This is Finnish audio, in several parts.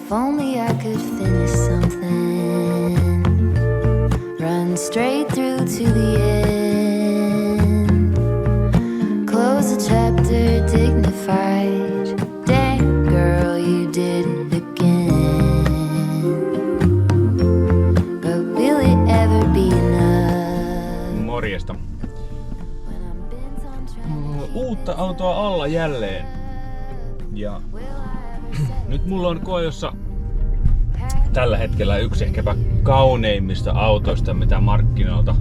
If only I could finish something, run straight through to the end, close the chapter dignified. Damn girl, you did it again. But will it ever be enough? Morjesta. Uutta autoa alla jälleen. Ja nyt mulla on koejossa tällä hetkellä yksi ehkäpä kauneimmista autoista, mitä markkinoilta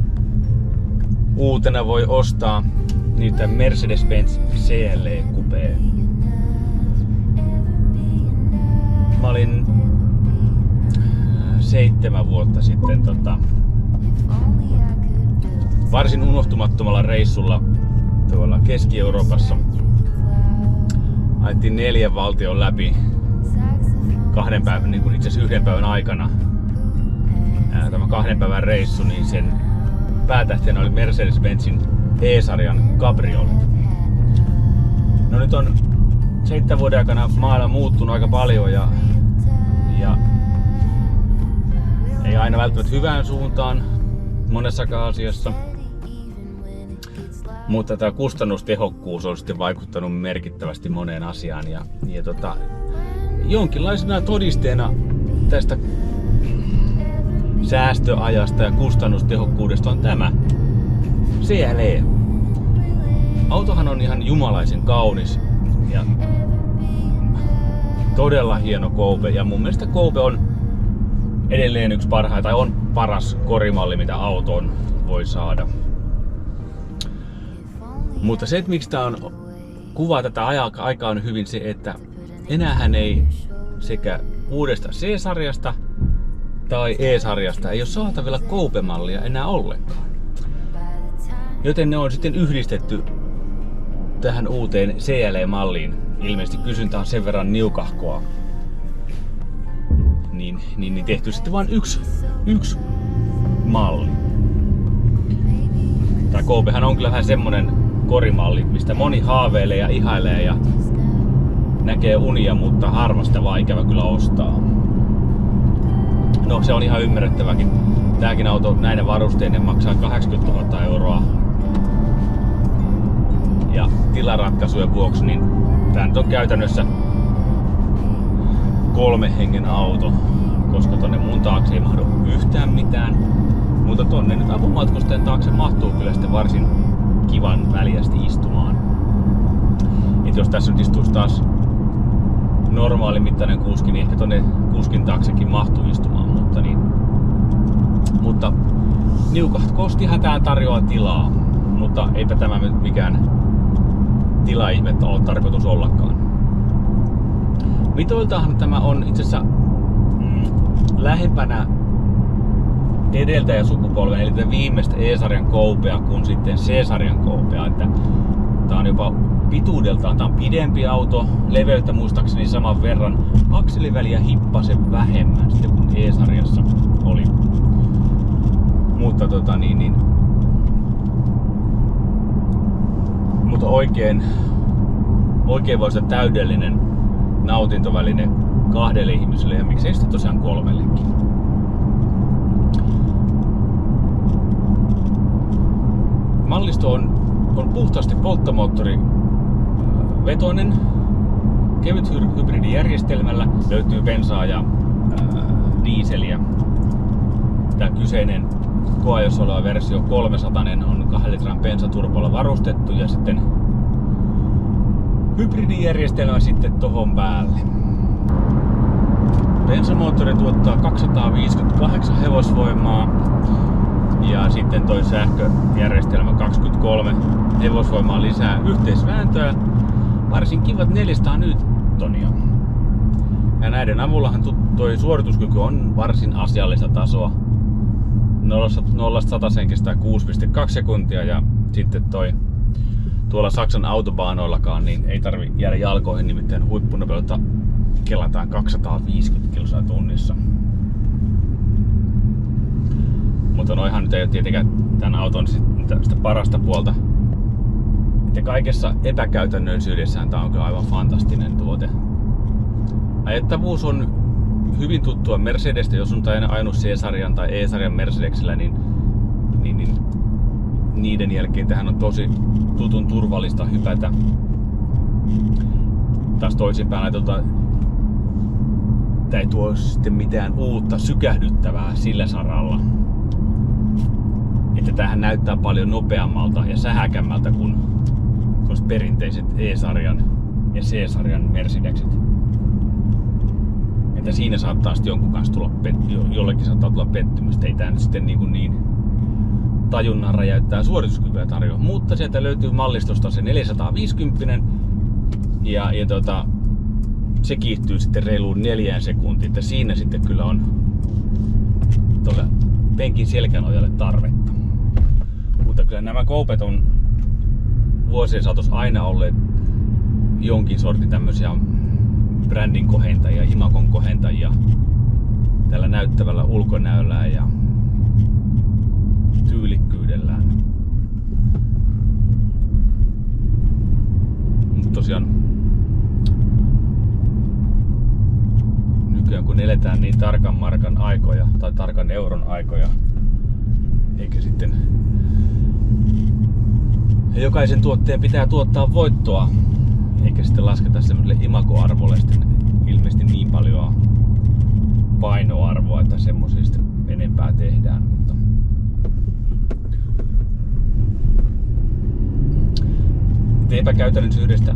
uutena voi ostaa. Niitä Mercedes-Benz CLE Coupé. Mä olin 7 vuotta sitten varsin unohtumattomalla reissulla tuolla Keski-Euroopassa. Ajettiin 4 valtion läpi 2 päivän, niin kuin itse asiassa 1 päivän aikana. Tämä 2 päivän reissu, niin sen päätähtenä oli Mercedes-Benzin E-sarjan Cabriolet. No nyt on 7 vuoden aikana maailma muuttunut aika paljon ja ei aina välttämättä hyvään suuntaan monessakaan asiassa. Mutta tämä kustannustehokkuus on sitten vaikuttanut merkittävästi moneen asiaan ja jonkinlaisena todisteena tästä säästöajasta ja kustannustehokkuudesta on tämä CLE. Autohan on ihan jumalaisen kaunis ja todella hieno coupe ja mun mielestä coupe on edelleen yksi parhaita tai on paras korimalli mitä autoon voi saada. Mutta se, että miksi tää on kuvaa tätä aikaa on hyvin se, että enäähän ei sekä uudesta C-sarjasta tai E-sarjasta ei ole saatavilla coupe-mallia enää ollenkaan. Joten ne on sitten yhdistetty tähän uuteen CLE-malliin. Ilmeisesti kysyntä on sen verran niukahkoa. Niin tehty sitten vain yksi malli. Tää coupehan on kyllä vähän semmonen korimalli, mistä moni haaveilee ja ihailee ja näkee unia, mutta harvasta vaan ikävä kyllä ostaa. No se on ihan ymmärrettäväkin. Tääkin auto näiden varusteinen maksaa 80 000 euroa. Ja tilaratkaisujen vuoksi niin tää nyt on käytännössä 3 hengen auto, koska tonne mun taakse ei mahdu yhtään mitään. Mutta tonne nyt apumatkustajan taakse mahtuu kyllä sitten varsin kivan väljästi istumaan. Et jos tässä nyt istuisi taas normaali mittainen kuski, niin ehkä tonne kuskin taaksekin mahtuu istumaan, mutta niukahkostihan tää tarjoaa tilaa, mutta eipä tämä nyt mikään tilaihmettä ole tarkoitus ollakaan. Mitoiltahan tämä on itse asiassa lähempänä edeltäjäsukupolven, eli tätä viimeistä E-sarjan coupea kuin sitten C-sarjan coupea. Että tää on jopa pituudeltaan tää on pidempi auto, leveyttä muistaakseni saman verran, akseliväliä hippasen vähemmän sitten kuin E-sarjassa oli. Mutta mutta oikein voisi olla täydellinen nautintoväline 2 ihmiselle ja miksei sitten tosiaan 3:kin. Mallisto on puhtaasti polttomoottori vetoinen, kevyt hybridijärjestelmällä, löytyy bensaa ja diiseliä. Tämä kyseinen koeajossa oleva versio 300 on 2 litran bensaturbolla varustettu ja sitten hybridijärjestelmä sitten tohon päälle. Bensamoottori tuottaa 258 hevosvoimaa ja sitten toi sähköjärjestelmä 23 hevosvoimaa lisää yhteisvääntöä. Varsin kivat 400 newtonia. Ja näiden avullahan toi suorituskyky on varsin asiallista tasoa. 0-100 kestää 6,2 sekuntia ja sitten tuolla Saksan autobaanoillakaan niin ei tarvi jäädä jalkoihin, nimittäin huippunopeutta kelataan 250 kilsaa tunnissa. Mutta noihan nyt ei ole tietenkään tämän auton sitä parasta puolta. Ja kaikessa epäkäytännöllisyydessään tää on kyllä aivan fantastinen tuote. Ajettavuus on hyvin tuttua Mercedestä, jos on aina ajanut C-sarjan tai E-sarjan Mercedesillä, niin niiden jälkeen tähän on tosi tutun turvallista hypätä. Taas toisinpäin tää ei tuo sitten mitään uutta sykähdyttävää sillä saralla. Että tämähän näyttää paljon nopeammalta ja sähäkämmältä kuin perinteiset E-sarjan ja C-sarjan Mercedeset. Että siinä saattaa sitten jonkun kanssa tulla jollekin saattaa tulla pettymystä. Ei tää nyt sitten niin tajunnan räjäyttää suorituskykyä tarjoa. Mutta sieltä löytyy mallistosta se 450 ja se kiihtyy sitten reiluun 4 sekuntiin. Että siinä sitten kyllä on tuolle penkin selkänojalle tarvetta. Mutta kyllä nämä Coupet on vuosien saatossa aina olleet jonkin sortin tämmöisiä brändin kohentajia, imagon kohentajia tällä näyttävällä ulkonäöllään ja tyylikkyydellään. Mutta tosiaan nykyään kun eletään niin tarkan markan aikoja tai tarkan euron aikoja, eikä sitten jokaisen tuotteen pitää tuottaa voittoa, eikä sitten lasketa semmoiselle imagoarvolle sitten ilmeisesti niin paljon painoarvoa, että semmoisista enempää tehdään. Mutta epäkäytännöllisyydestä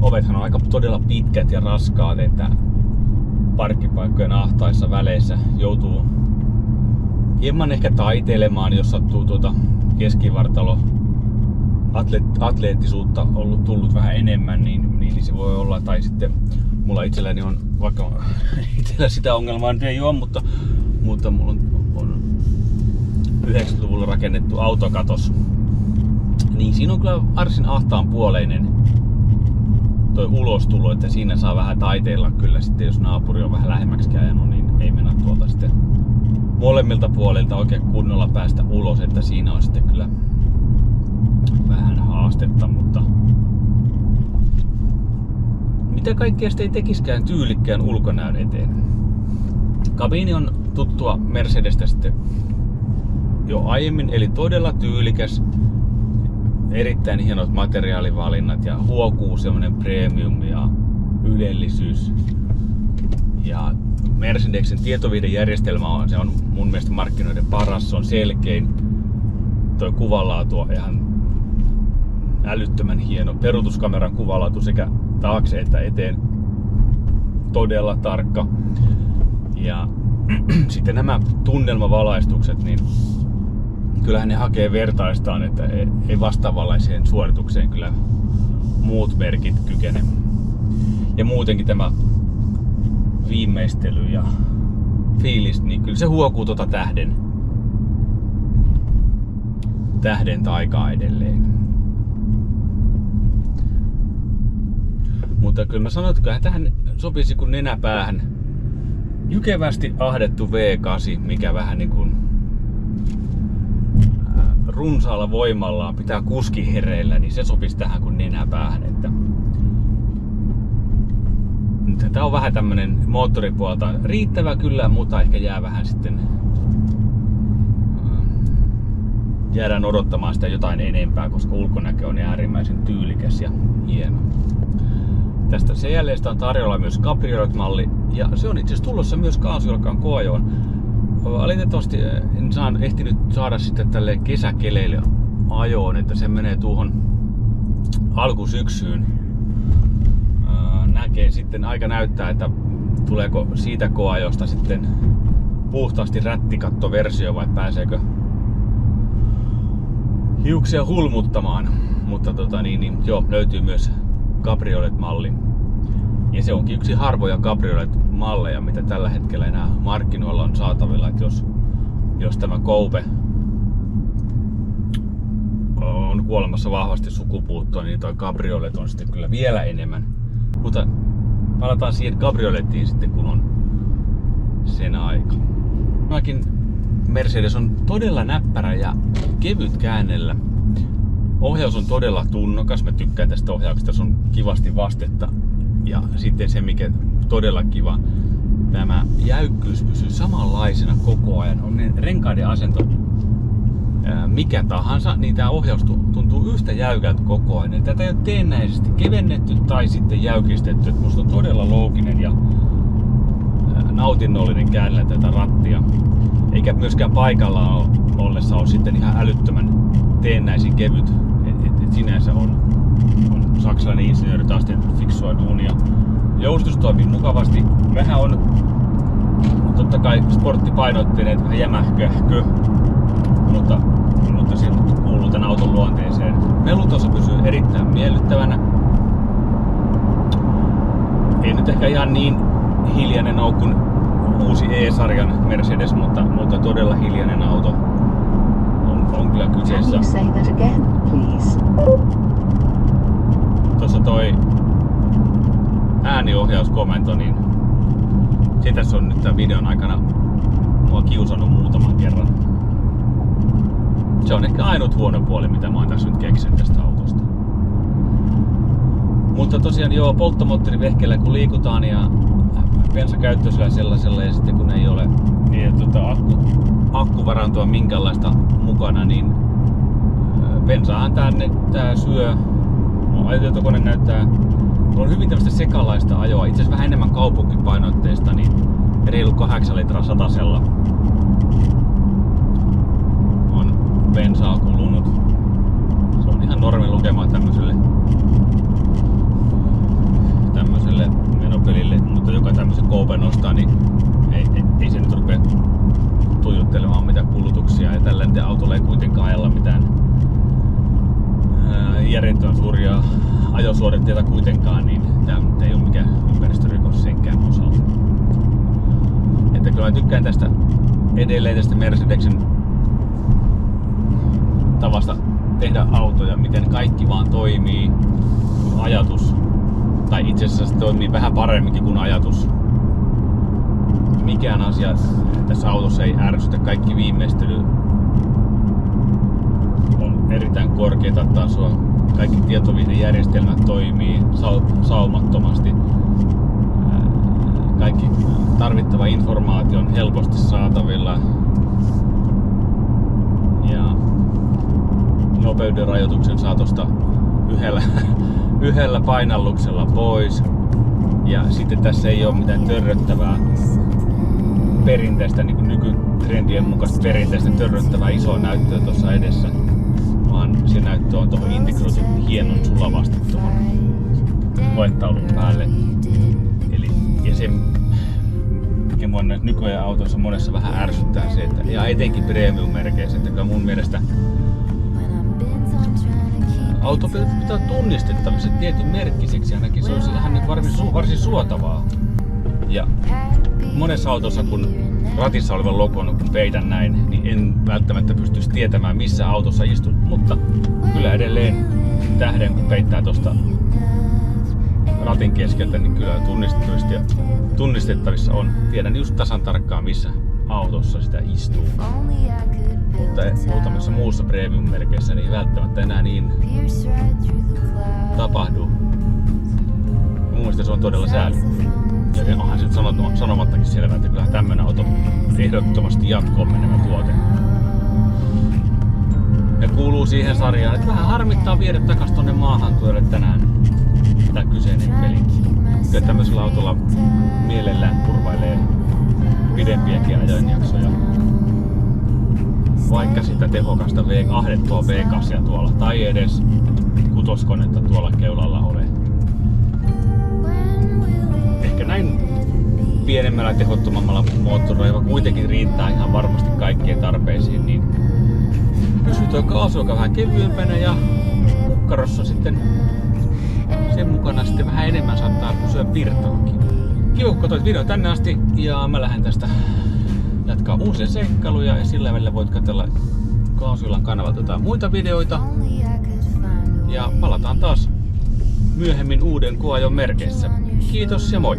ovethan on aika todella pitkät ja raskaat, että parkkipaikkojen ahtaissa väleissä joutuu hieman ehkä taiteilemaan, jos sattuu keskivartalo atleettisuutta tullut vähän enemmän, niin se voi olla, tai sitten mulla itselläni on, vaikka itsellä sitä ongelmaa nyt ei ole, mutta mulla on 90-luvulla rakennettu autokatos, niin siinä on kyllä varsin ahtaanpuoleinen toi ulostulo, että siinä saa vähän taiteilla kyllä sitten, jos naapuri on vähän lähemmäksi ajanut, niin ei mennä tuolta sitten molemmilta puolilta oikein kunnolla päästä ulos, että siinä on sitten kyllä vähän haastetta, mutta mitä kaikkea sitä ei tekiskään tyylikkään ulkonäön eteen. Kabiini on tuttua Mercedestä sitten jo aiemmin, eli todella tyylikäs, erittäin hienot materiaalivalinnat ja huokuu semmonen premium ja ylellisyys. Ja Mercedesen tietoviihdejärjestelmä se on mun mielestä markkinoiden paras, se on selkein. Toi kuvanlaatu on ihan älyttömän hieno. Peruutuskameran kuvanlaatu sekä taakse että eteen todella tarkka. Ja sitten nämä tunnelmavalaistukset, niin kyllähän ne hakee vertaistaan, että ei vastaavanlaiseen suoritukseen kyllä muut merkit kykene. Ja muutenkin tämä viimeistely ja fiilis, niin kyllä se huokuu tähden taikaa edelleen. Mutta kyllä mä sanoin, että kyllähän tähän sopisi kuin nenäpäähän jykevästi ahdettu V8, mikä vähän niin kuin runsaalla voimallaan pitää kuski hereillä, niin se sopisi tähän kuin nenäpäähän. Että tää on vähän tämmönen moottoripuolta riittävä kyllä, mutta ehkä jää vähän sitten jäädään odottamaan sitä jotain enempää, koska ulkonäkö on äärimmäisen tyylikäs ja hieno. Tästä CL:stä on tarjolla myös Cabriolet-malli ja se on itse asiassa tulossa myös kaasujalkaan koajoon. Valitettavasti en ehtinyt saada sitten tälle kesäkeleille ajoon, että se menee tuohon alkusyksyyn. Aika näyttää, että tuleeko siitä koajosta sitten puhtaasti rättikattoversio vai pääseekö hiuksia hulmuttamaan. Mutta joo, löytyy myös Cabriolet-malli. Ja se onkin yksi harvoja Cabriolet-malleja, mitä tällä hetkellä enää markkinoilla on saatavilla. Että jos tämä Coupe on kuolemassa vahvasti sukupuuttoon, niin tuo Cabriolet on sitten kyllä vielä enemmän. Mutta palataan siihen Cabrioletiin sitten, kun on sen aika. Tämäkin Mercedes on todella näppärä ja kevyt käännellä. Ohjaus on todella tunnokas. Mä tykkään tästä ohjauksesta. Se on kivasti vastetta. Ja sitten se, mikä todella kiva, tämä jäykkyys pysyy samanlaisena koko ajan. On niin renkaiden asento mikä tahansa, niin tämä ohjaus tuntuu yhtä jäykältä koko ajan. Tätä ei ole teennäisesti kevennetty tai sitten jäykistetty. Musta on todella looginen ja nautinnollinen käännellä tätä rattia. Eikä myöskään paikalla ollessa ole sitten ihan älyttömän teennäisin kevyt. Et sinänsä on saksalainen insinööri taas tehnyt fiksua duunia. Joustus toimii mukavasti. Vähän on totta kai sporttipainotteinen, vähän jämähköhkö, mutta se kuuluu tämän auton luonteeseen. Melutaso pysyy erittäin miellyttävänä. Ei nyt ehkä ihan niin hiljainen ole kuin uusi E-sarjan Mercedes, mutta todella hiljainen auto on kyllä kyseessä. Tuossa toi ääniohjauskomento, niin sitä se on nyt tämän videon aikana mua kiusannut muutaman kerran. Se on ehkä ainut huono puoli, mitä mä oon tässä nyt keksinyt tästä autosta. Mutta tosiaan joo, polttomoottorivehkeellä kun liikutaan ja bensakäyttöisellä sellaisella ja sitten kun ei ole akkuvarantoa minkäänlaista mukana, niin bensaahan tää syö. Ajotietokone näyttää, on hyvin tämmöistä sekalaista ajoa, itse asiassa vähän enemmän kaupunkipainotteista, niin reilu 8 litraa satasella on bensaa kulunut. Se on ihan normi lukema tämmöiselle menopelille, mutta joka tämmöisen koopen ostaa, niin ei se nyt rupea tuijottelemaan mitään kulutuksia, ja tällä autolla ei kuitenkaan ajella mitään järjettömän suuria ajosuoritteita kuitenkaan, niin tämä ei ole mikään ympäristörikos senkään osalta. Että kyllä mä tykkään edelleen tästä Mercedesen tavasta tehdä autoja, miten kaikki vaan toimii kuin ajatus. Tai itse asiassa se toimii vähän paremminkin kuin ajatus. Mikään asia tässä autossa ei ärsytä, kaikki viimeistely on erittäin korkeata tasoa. Kaikki tietovihdejärjestelmät toimii saumattomasti. Kaikki tarvittava informaatio on helposti saatavilla. Ja nopeuden rajoituksen saa tosta yhdellä painalluksella pois. Ja sitten tässä ei ole mitään törröttävää perinteistä, niin kuin nykytrendien mukaista perinteistä törröttävää isoa näyttöä tuossa edessä. Vaan se näyttö on tuohon integroitu hienon sulavasti tuohon koettaulun päälle. Ja se, mikä nykyään autossa monessa vähän ärsyttää se, että ja etenkin premium-merkeissä, että mun mielestä auto pitää tunnistettavissa tietyn merkkiseksi, ainakin se olisi ihan varsin suotavaa. Ja monessa autossa, kun ratissa olevan logon, kun peitän näin, niin en välttämättä pystyisi tietämään, missä autossa istun. Mutta kyllä edelleen tähden, kun peittää tuosta ratin keskeltä, niin kyllä tunnistettavissa on. Tiedän just tasan tarkkaan, missä autossa sitä istuu. Mutta muutamassa muussa premium-merkeissä niin ei välttämättä enää niin tapahdu. Mun mielestä se on todella sääli. Ja onhan se nyt sanomattakin selvää, että kyllä tämmönen auto ehdottomasti jatkoon menevä tuote. Ja kuuluu siihen sarjaan, että vähän harmittaa viedä takas tonne maahantuolle tänään tämä kyseinen peli. Kyllä tämmöisellä autolla mielellään turvailee pidempiäkin ajanjaksoja. Vaikka sitä tehokasta ahdettua V8 tuolla tai edes kutoskonetta tuolla keulalla ole. Ehkä näin pienemmällä tehottomammalla moottorilla, joka kuitenkin riittää ihan varmasti kaikkien tarpeisiin, niin pysyy tuo kaasuaika vähän kevyempänä ja kukkarossa sitten sen mukana sitten vähän enemmän saattaa pysyä virtaakin. Kiva kun katsoit videon tänne asti ja mä lähden tästä jatkaa uusia seikkailuja ja sillä välillä voit katsella Kaasuilan kanavalta jotain muita videoita. Ja palataan taas myöhemmin uuden koeajon merkeissä. Kiitos ja moi!